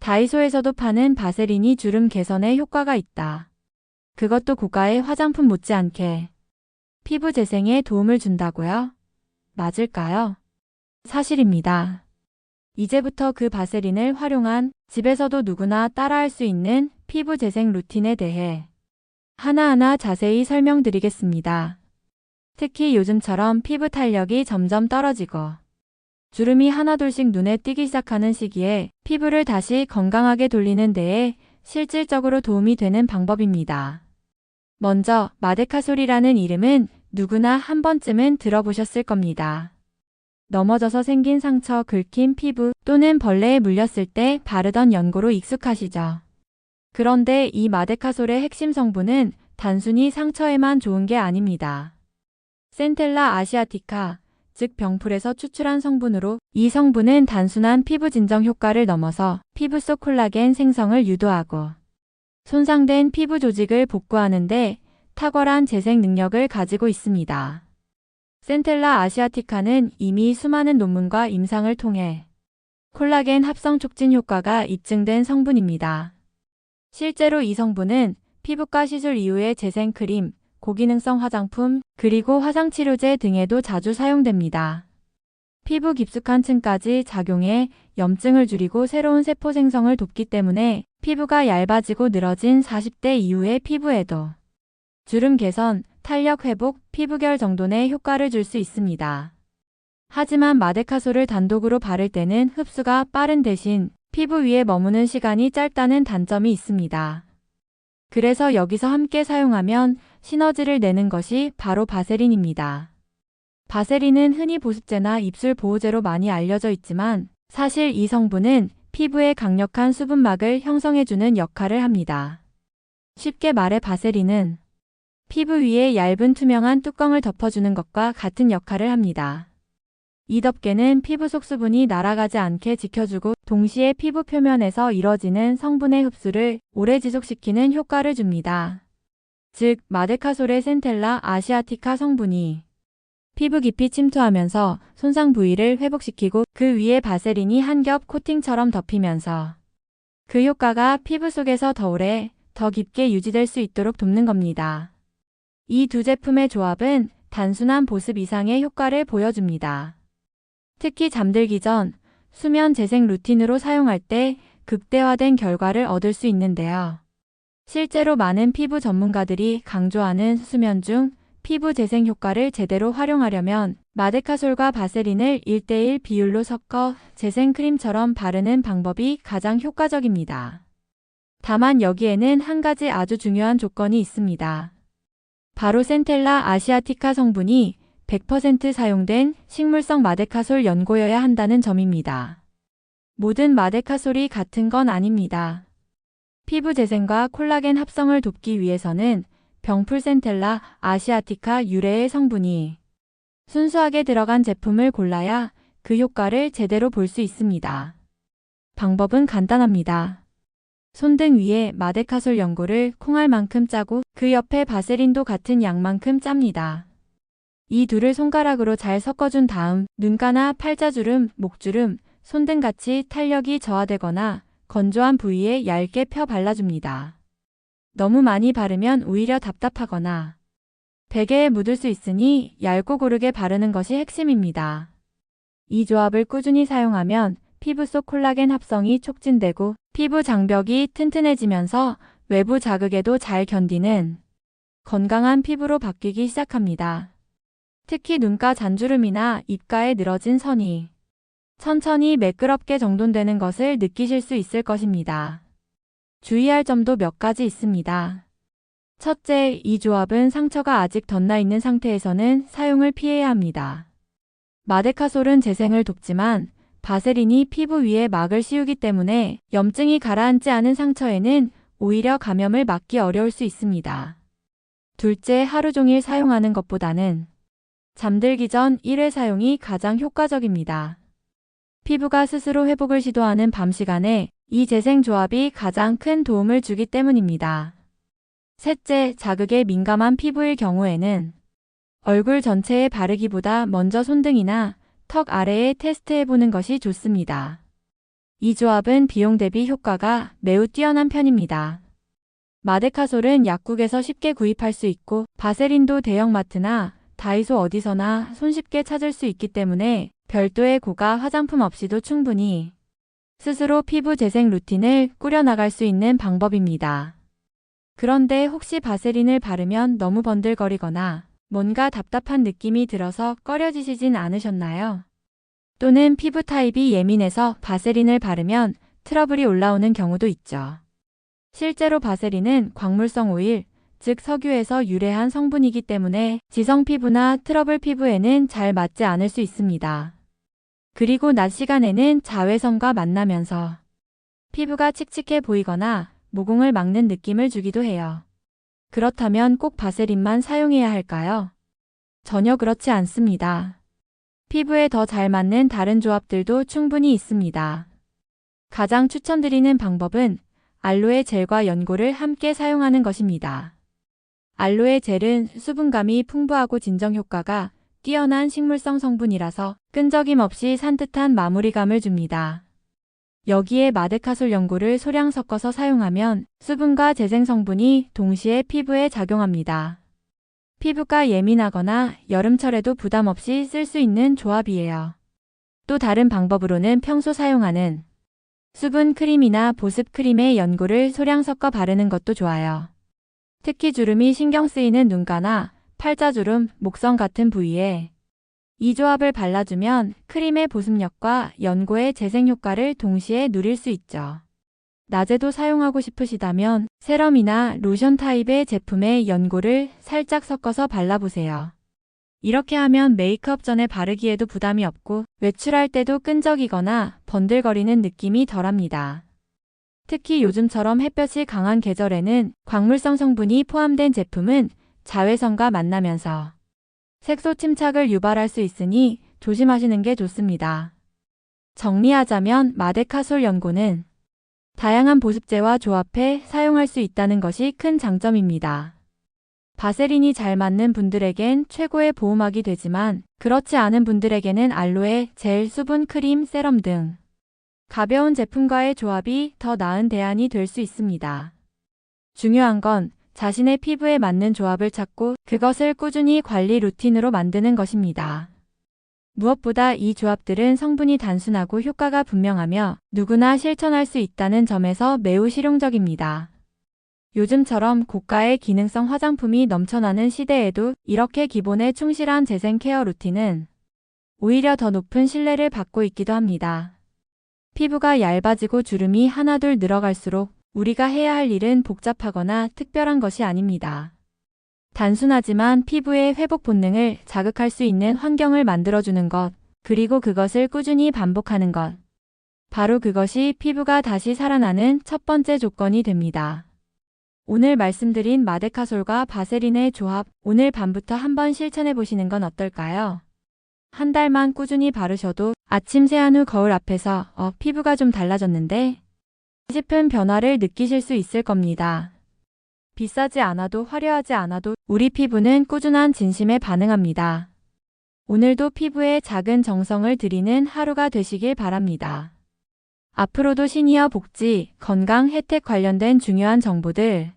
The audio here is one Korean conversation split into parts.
다이소에서도 파는 바세린이 주름 개선에 효과가 있다. 그것도 고가의 화장품 못지않게 피부 재생에 도움을 준다고요? 맞을까요? 사실입니다. 이제부터 그 바세린을 활용한 집에서도 누구나 따라할 수 있는 피부 재생 루틴에 대해 하나하나 자세히 설명드리겠습니다. 특히 요즘처럼 피부 탄력이 점점 떨어지고 주름이 하나둘씩 눈에 띄기 시작하는 시기에 피부를 다시 건강하게 돌리는 데에 실질적으로 도움이 되는 방법입니다. 먼저 마데카솔이라는 이름은 누구나 한 번쯤은 들어보셨을 겁니다. 넘어져서 생긴 상처, 긁힌 피부 또는 벌레에 물렸을 때 바르던 연고로 익숙하시죠? 그런데 이 마데카솔의 핵심 성분은 단순히 상처에만 좋은 게 아닙니다. 센텔라 아시아티카, 즉 병풀에서 추출한 성분으로 이 성분은 단순한 피부 진정 효과를 넘어서 피부 속 콜라겐 생성을 유도하고 손상된 피부 조직을 복구하는 데 탁월한 재생 능력을 가지고 있습니다. 센텔라 아시아티카는 이미 수많은 논문과 임상을 통해 콜라겐 합성 촉진 효과가 입증된 성분입니다. 실제로 이 성분은 피부과 시술 이후의 재생 크림, 고기능성 화장품, 그리고 화상치료제 등에도 자주 사용됩니다. 피부 깊숙한 층까지 작용해 염증을 줄이고 새로운 세포 생성을 돕기 때문에 피부가 얇아지고 늘어진 40대 이후의 피부에도 주름 개선, 탄력 회복, 피부결 정도 내 효과를 줄 수 있습니다. 하지만 마데카솔을 단독으로 바를 때는 흡수가 빠른 대신 피부 위에 머무는 시간이 짧다는 단점이 있습니다. 그래서 여기서 함께 사용하면 시너지를 내는 것이 바로 바세린입니다. 바세린은 흔히 보습제나 입술 보호제로 많이 알려져 있지만 사실 이 성분은 피부에 강력한 수분막을 형성해주는 역할을 합니다. 쉽게 말해 바세린은 피부 위에 얇은 투명한 뚜껑을 덮어주는 것과 같은 역할을 합니다. 이 덮개는 피부 속 수분이 날아가지 않게 지켜주고 동시에 피부 표면에서 이뤄지는 성분의 흡수를 오래 지속시키는 효과를 줍니다. 즉, 마데카솔의 센텔라 아시아티카 성분이 피부 깊이 침투하면서 손상 부위를 회복시키고 그 위에 바세린이 한 겹 코팅처럼 덮이면서 그 효과가 피부 속에서 더 오래, 더 깊게 유지될 수 있도록 돕는 겁니다. 이 두 제품의 조합은 단순한 보습 이상의 효과를 보여줍니다. 특히 잠들기 전 수면 재생 루틴으로 사용할 때 극대화된 결과를 얻을 수 있는데요. 실제로 많은 피부 전문가들이 강조하는 수면 중 피부 재생 효과를 제대로 활용하려면 마데카솔과 바세린을 1:1 비율로 섞어 재생 크림처럼 바르는 방법이 가장 효과적입니다. 다만 여기에는 한 가지 아주 중요한 조건이 있습니다. 바로 센텔라 아시아티카 성분이 100% 사용된 식물성 마데카솔 연고여야 한다는 점입니다. 모든 마데카솔이 같은 건 아닙니다. 피부 재생과 콜라겐 합성을 돕기 위해서는 병풀 센텔라 아시아티카 유래의 성분이 순수하게 들어간 제품을 골라야 그 효과를 제대로 볼 수 있습니다. 방법은 간단합니다. 손등 위에 마데카솔 연고를 콩알만큼 짜고 그 옆에 바세린도 같은 양만큼 짭니다. 이 둘을 손가락으로 잘 섞어준 다음 눈가나 팔자주름, 목주름, 손등같이 탄력이 저하되거나 건조한 부위에 얇게 펴 발라줍니다. 너무 많이 바르면 오히려 답답하거나 베개에 묻을 수 있으니 얇고 고르게 바르는 것이 핵심입니다. 이 조합을 꾸준히 사용하면 피부 속 콜라겐 합성이 촉진되고 피부 장벽이 튼튼해지면서 외부 자극에도 잘 견디는 건강한 피부로 바뀌기 시작합니다. 특히 눈가 잔주름이나 입가에 늘어진 선이 천천히 매끄럽게 정돈되는 것을 느끼실 수 있을 것입니다. 주의할 점도 몇 가지 있습니다. 첫째, 이 조합은 상처가 아직 덧나 있는 상태에서는 사용을 피해야 합니다. 마데카솔은 재생을 돕지만 바세린이 피부 위에 막을 씌우기 때문에 염증이 가라앉지 않은 상처에는 오히려 감염을 막기 어려울 수 있습니다. 둘째, 하루 종일 사용하는 것보다는 잠들기 전 1회 사용이 가장 효과적입니다. 피부가 스스로 회복을 시도하는 밤 시간에 이 재생 조합이 가장 큰 도움을 주기 때문입니다. 셋째, 자극에 민감한 피부일 경우에는 얼굴 전체에 바르기보다 먼저 손등이나 턱 아래에 테스트해보는 것이 좋습니다. 이 조합은 비용 대비 효과가 매우 뛰어난 편입니다. 마데카솔은 약국에서 쉽게 구입할 수 있고 바세린도 대형마트나 다이소 어디서나 손쉽게 찾을 수 있기 때문에 별도의 고가 화장품 없이도 충분히 스스로 피부 재생 루틴을 꾸려나갈 수 있는 방법입니다. 그런데 혹시 바세린을 바르면 너무 번들거리거나 뭔가 답답한 느낌이 들어서 꺼려지시진 않으셨나요? 또는 피부 타입이 예민해서 바세린을 바르면 트러블이 올라오는 경우도 있죠. 실제로 바세린은 광물성 오일, 즉 석유에서 유래한 성분이기 때문에 지성 피부나 트러블 피부에는 잘 맞지 않을 수 있습니다. 그리고 낮 시간에는 자외선과 만나면서 피부가 칙칙해 보이거나 모공을 막는 느낌을 주기도 해요. 그렇다면 꼭 바세린만 사용해야 할까요? 전혀 그렇지 않습니다. 피부에 더 잘 맞는 다른 조합들도 충분히 있습니다. 가장 추천드리는 방법은 알로에 젤과 연고를 함께 사용하는 것입니다. 알로에 젤은 수분감이 풍부하고 진정 효과가 뛰어난 식물성 성분이라서 끈적임 없이 산뜻한 마무리감을 줍니다. 여기에 마데카솔 연고를 소량 섞어서 사용하면 수분과 재생 성분이 동시에 피부에 작용합니다. 피부가 예민하거나 여름철에도 부담 없이 쓸 수 있는 조합이에요. 또 다른 방법으로는 평소 사용하는 수분 크림이나 보습 크림에 연고를 소량 섞어 바르는 것도 좋아요. 특히 주름이 신경 쓰이는 눈가나 팔자주름, 목선 같은 부위에 이 조합을 발라주면 크림의 보습력과 연고의 재생 효과를 동시에 누릴 수 있죠. 낮에도 사용하고 싶으시다면 세럼이나 로션 타입의 제품에 연고를 살짝 섞어서 발라보세요. 이렇게 하면 메이크업 전에 바르기에도 부담이 없고 외출할 때도 끈적이거나 번들거리는 느낌이 덜합니다. 특히 요즘처럼 햇볕이 강한 계절에는 광물성 성분이 포함된 제품은 자외선과 만나면서 색소 침착을 유발할 수 있으니 조심하시는 게 좋습니다. 정리하자면 마데카솔 연고는 다양한 보습제와 조합해 사용할 수 있다는 것이 큰 장점입니다. 바세린이 잘 맞는 분들에겐 최고의 보호막이 되지만 그렇지 않은 분들에게는 알로에, 젤, 수분 크림, 세럼 등 가벼운 제품과의 조합이 더 나은 대안이 될 수 있습니다. 중요한 건 자신의 피부에 맞는 조합을 찾고 그것을 꾸준히 관리 루틴으로 만드는 것입니다. 무엇보다 이 조합들은 성분이 단순하고 효과가 분명하며 누구나 실천할 수 있다는 점에서 매우 실용적입니다. 요즘처럼 고가의 기능성 화장품이 넘쳐나는 시대에도 이렇게 기본에 충실한 재생 케어 루틴은 오히려 더 높은 신뢰를 받고 있기도 합니다. 피부가 얇아지고 주름이 하나둘 늘어갈수록 우리가 해야 할 일은 복잡하거나 특별한 것이 아닙니다. 단순하지만 피부의 회복 본능을 자극할 수 있는 환경을 만들어주는 것, 그리고 그것을 꾸준히 반복하는 것. 바로 그것이 피부가 다시 살아나는 첫 번째 조건이 됩니다. 오늘 말씀드린 마데카솔과 바세린의 조합, 오늘 밤부터 한번 실천해 보시는 건 어떨까요? 한 달만 꾸준히 바르셔도 아침 세안 후 거울 앞에서 피부가 좀 달라졌는데? 싶은 변화를 느끼실 수 있을 겁니다. 비싸지 않아도 화려하지 않아도 우리 피부는 꾸준한 진심에 반응합니다. 오늘도 피부에 작은 정성을 들이는 하루가 되시길 바랍니다. 앞으로도 시니어 복지, 건강 혜택 관련된 중요한 정보들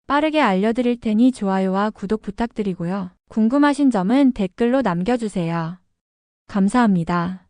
빠르게 알려드릴 테니 좋아요와 구독 부탁드리고요. 궁금하신 점은 댓글로 남겨주세요. 감사합니다.